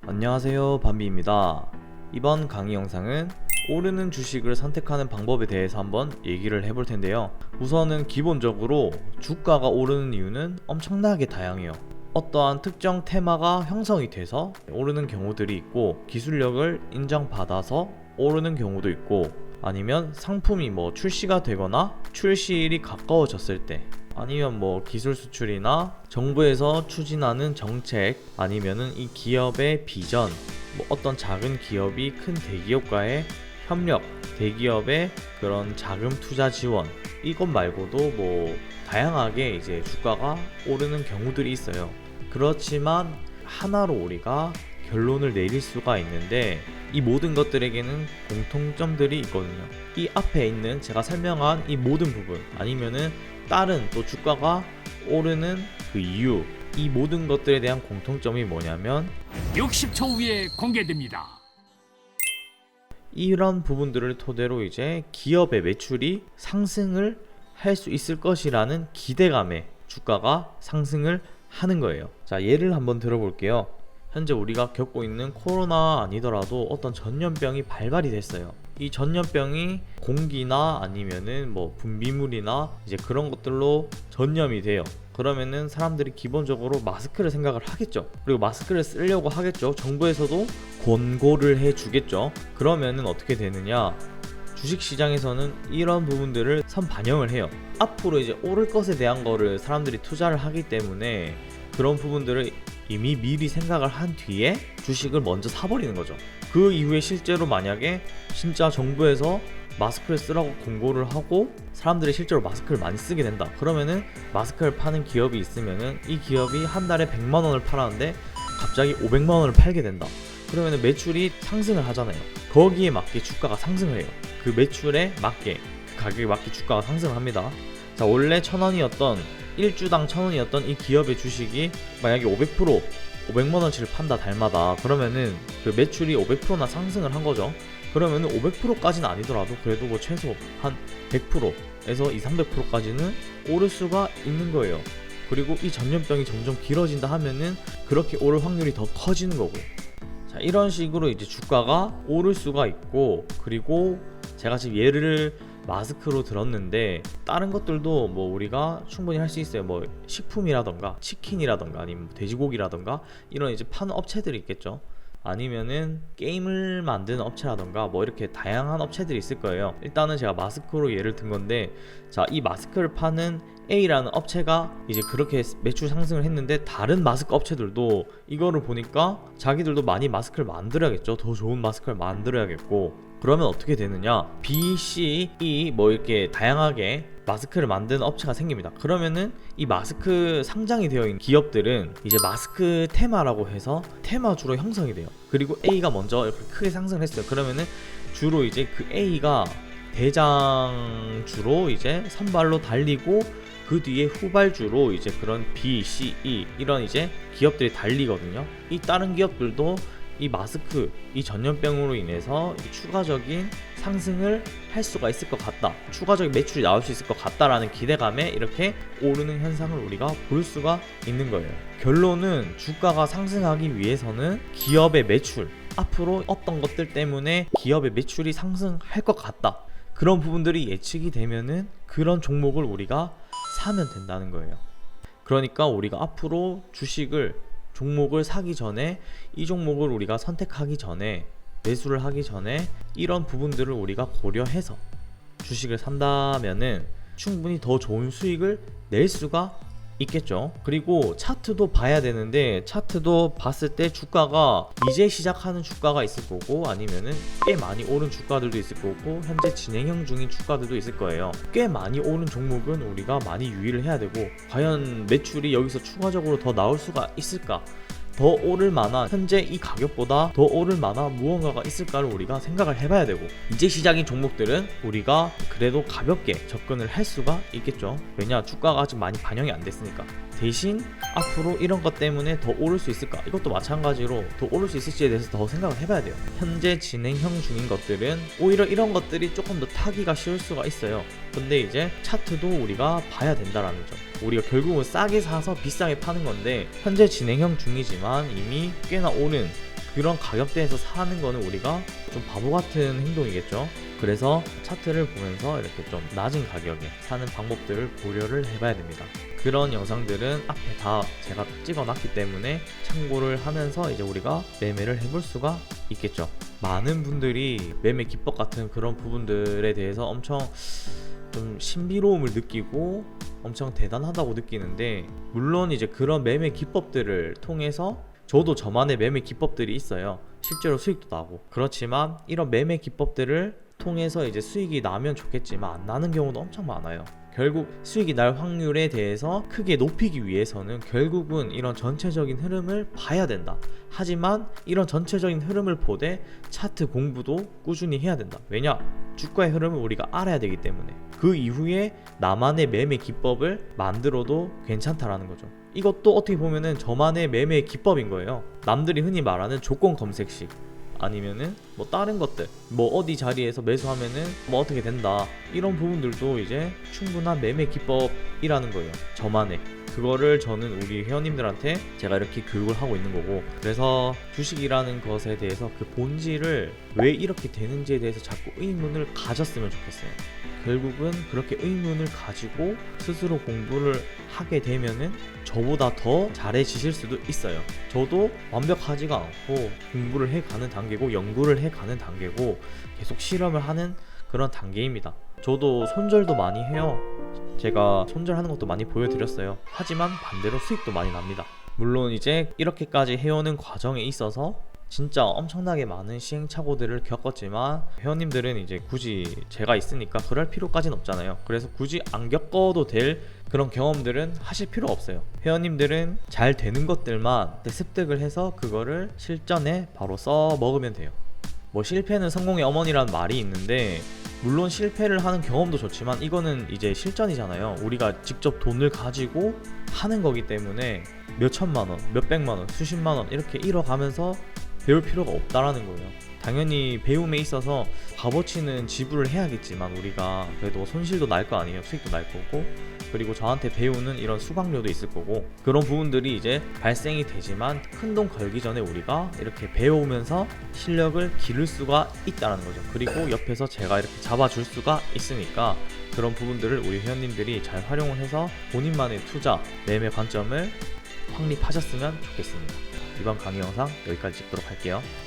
안녕하세요, 밤비입니다. 이번 강의 영상은 오르는 주식을 선택하는 방법에 대해서 한번 얘기를 해볼 텐데요. 우선은 기본적으로 주가가 오르는 이유는 엄청나게 다양해요. 어떠한 특정 테마가 형성이 돼서 오르는 경우들이 있고, 기술력을 인정받아서 오르는 경우도 있고, 아니면 상품이 출시가 되거나 출시일이 가까워졌을 때, 아니면 기술 수출이나 정부에서 추진하는 정책, 아니면은 이 기업의 비전, 어떤 작은 기업이 큰 대기업과의 협력, 대기업의 그런 자금 투자 지원, 이것 말고도 다양하게 이제 주가가 오르는 경우들이 있어요. 그렇지만 하나로 우리가 결론을 내릴 수가 있는데, 이 모든 것들에게는 공통점들이 있거든요. 이 앞에 있는 제가 설명한 이 모든 부분, 아니면은 다른 또 주가가 오르는 그 이유, 이 모든 것들에 대한 공통점이 뭐냐면 60초 후에 공개됩니다. 이런 부분들을 토대로 이제 기업의 매출이 상승을 할 수 있을 것이라는 기대감에 주가가 상승을 하는 거예요. 자, 예를 한번 들어볼게요. 현재 우리가 겪고 있는 코로나 아니더라도 어떤 전염병이 발발이 됐어요. 이 전염병이 공기나 아니면은 분비물이나 이제 그런 것들로 전염이 돼요. 그러면은 사람들이 기본적으로 마스크를 생각을 하겠죠. 그리고 마스크를 쓰려고 하겠죠. 정부에서도 권고를 해주겠죠. 그러면은 어떻게 되느냐? 주식시장에서는 이런 부분들을 선반영을 해요. 앞으로 이제 오를 것에 대한 거를 사람들이 투자를 하기 때문에 그런 부분들을 이미 미리 생각을 한 뒤에 주식을 먼저 사버리는 거죠. 그 이후에 실제로 만약에 진짜 정부에서 마스크를 쓰라고 공고를 하고 사람들이 실제로 마스크를 많이 쓰게 된다. 그러면은 마스크를 파는 기업이 있으면은 이 기업이 한 달에 100만 원을 팔았는데 갑자기 500만 원을 팔게 된다. 그러면은 매출이 상승을 하잖아요. 거기에 맞게 주가가 상승을 해요. 그 매출에 맞게, 그 가격에 맞게 주가가 상승을 합니다. 자, 원래 1,000원이었던 1주당 1,000원이었던 이 기업의 주식이 만약에 500만 원치를 판다, 달마다. 그러면은 그 매출이 500%나 상승을 한 거죠. 그러면은 500%까지는 아니더라도 그래도 최소 한 100%에서 200~300%까지는 오를 수가 있는 거예요. 그리고 이 전염병이 점점 길어진다 하면은 그렇게 오를 확률이 더 커지는 거고. 자, 이런 식으로 이제 주가가 오를 수가 있고, 그리고 제가 지금 예를 마스크로 들었는데 다른 것들도 우리가 충분히 할 수 있어요. 식품이라던가 치킨이라던가 아니면 돼지고기라던가 이런 이제 파는 업체들이 있겠죠. 아니면은 게임을 만드는 업체라던가 이렇게 다양한 업체들이 있을 거예요. 일단은 제가 마스크로 예를 든 건데, 자, 이 마스크를 파는 A라는 업체가 이제 그렇게 매출 상승을 했는데 다른 마스크 업체들도 이거를 보니까 자기들도 많이 마스크를 만들어야겠죠. 더 좋은 마스크를 만들어야겠고. 그러면 어떻게 되느냐? B, C, E 이렇게 다양하게 마스크를 만드는 업체가 생깁니다. 그러면은 이 마스크 상장이 되어 있는 기업들은 이제 마스크 테마라고 해서 테마주로 형성이 돼요. 그리고 A가 먼저 이렇게 크게 상승을 했어요. 그러면은 주로 이제 그 A가 대장주로 이제 선발로 달리고, 그 뒤에 후발주로 이제 그런 B, C, E 이런 이제 기업들이 달리거든요. 이 다른 기업들도 이 마스크, 이 전염병으로 인해서 추가적인 상승을 할 수가 있을 것 같다, 추가적인 매출이 나올 수 있을 것 같다라는 기대감에 이렇게 오르는 현상을 우리가 볼 수가 있는 거예요. 결론은 주가가 상승하기 위해서는 기업의 매출, 앞으로 어떤 것들 때문에 기업의 매출이 상승할 것 같다, 그런 부분들이 예측이 되면은 그런 종목을 우리가 사면 된다는 거예요. 그러니까 우리가 앞으로 종목을 사기 전에, 이 종목을 우리가 선택하기 전에, 매수를 하기 전에 이런 부분들을 우리가 고려해서 주식을 산다면은 충분히 더 좋은 수익을 낼 수가 있겠죠. 그리고 차트도 봐야 되는데, 차트도 봤을 때 주가가 이제 시작하는 주가가 있을 거고, 아니면은 꽤 많이 오른 주가들도 있을 거고, 현재 진행형 중인 주가들도 있을 거예요. 꽤 많이 오른 종목은 우리가 많이 유의를 해야 되고, 과연 매출이 여기서 추가적으로 더 나올 수가 있을까, 더 오를 만한, 현재 이 가격보다 더 오를 만한 무언가가 있을까를 우리가 생각을 해봐야 되고, 이제 시작인 종목들은 우리가 그래도 가볍게 접근을 할 수가 있겠죠. 왜냐? 주가가 아직 많이 반영이 안 됐으니까. 대신 앞으로 이런 것 때문에 더 오를 수 있을까? 이것도 마찬가지로 더 오를 수 있을지에 대해서 더 생각을 해봐야 돼요. 현재 진행형 중인 것들은 오히려 이런 것들이 조금 더 타기가 쉬울 수가 있어요. 근데 이제 차트도 우리가 봐야 된다라는 점. 우리가 결국은 싸게 사서 비싸게 파는 건데, 현재 진행형 중이지만 이미 꽤나 오른 그런 가격대에서 사는 거는 우리가 좀 바보 같은 행동이겠죠. 그래서 차트를 보면서 이렇게 좀 낮은 가격에 사는 방법들을 고려를 해봐야 됩니다. 그런 영상들은 앞에 다 제가 찍어놨기 때문에 참고를 하면서 이제 우리가 매매를 해볼 수가 있겠죠. 많은 분들이 매매 기법 같은 그런 부분들에 대해서 엄청 좀 신비로움을 느끼고 엄청 대단하다고 느끼는데, 물론 이제 그런 매매 기법들을 통해서 저도 저만의 매매 기법들이 있어요. 실제로 수익도 나고. 그렇지만 이런 매매 기법들을 통해서 이제 수익이 나면 좋겠지만 안 나는 경우도 엄청 많아요. 결국 수익이 날 확률에 대해서 크게 높이기 위해서는 결국은 이런 전체적인 흐름을 봐야 된다. 하지만 이런 전체적인 흐름을 보되 차트 공부도 꾸준히 해야 된다. 왜냐? 주가의 흐름을 우리가 알아야 되기 때문에. 그 이후에 나만의 매매 기법을 만들어도 괜찮다라는 거죠. 이것도 어떻게 보면은 저만의 매매 기법인 거예요. 남들이 흔히 말하는 조건 검색식, 아니면은 뭐 다른 것들, 뭐 어디 자리에서 매수하면은 뭐 어떻게 된다, 이런 부분들도 이제 충분한 매매 기법이라는 거예요. 저만의. 그거를 저는 우리 회원님들한테 제가 이렇게 교육을 하고 있는 거고, 그래서 주식이라는 것에 대해서 그 본질을 왜 이렇게 되는지에 대해서 자꾸 의문을 가졌으면 좋겠어요. 결국은 그렇게 의문을 가지고 스스로 공부를 하게 되면은 저보다 더 잘해지실 수도 있어요. 저도 완벽하지가 않고 공부를 해가는 단계고 연구를 해가는 단계고 계속 실험을 하는 그런 단계입니다. 저도 손절도 많이 해요. 제가 손절하는 것도 많이 보여드렸어요. 하지만 반대로 수익도 많이 납니다. 물론 이제 이렇게까지 해오는 과정에 있어서 진짜 엄청나게 많은 시행착오들을 겪었지만 회원님들은 이제 굳이 제가 있으니까 그럴 필요까지는 없잖아요. 그래서 굳이 안 겪어도 될 그런 경험들은 하실 필요 없어요. 회원님들은 잘 되는 것들만 습득을 해서 그거를 실전에 바로 써 먹으면 돼요. 뭐 실패는 성공의 어머니라는 말이 있는데, 물론 실패를 하는 경험도 좋지만 이거는 이제 실전이잖아요. 우리가 직접 돈을 가지고 하는 거기 때문에 몇 천만 원, 몇 백만 원, 수십만 원 이렇게 잃어가면서 배울 필요가 없다라는 거예요. 당연히 배움에 있어서 값어치는 지불을 해야겠지만 우리가 그래도 손실도 날 거 아니에요. 수익도 날 거고, 그리고 저한테 배우는 이런 수강료도 있을 거고, 그런 부분들이 이제 발생이 되지만 큰 돈 걸기 전에 우리가 이렇게 배우면서 실력을 기를 수가 있다는 거죠. 그리고 옆에서 제가 이렇게 잡아줄 수가 있으니까 그런 부분들을 우리 회원님들이 잘 활용을 해서 본인만의 투자, 매매 관점을 확립하셨으면 좋겠습니다. 이번 강의 영상 여기까지 찍도록 할게요.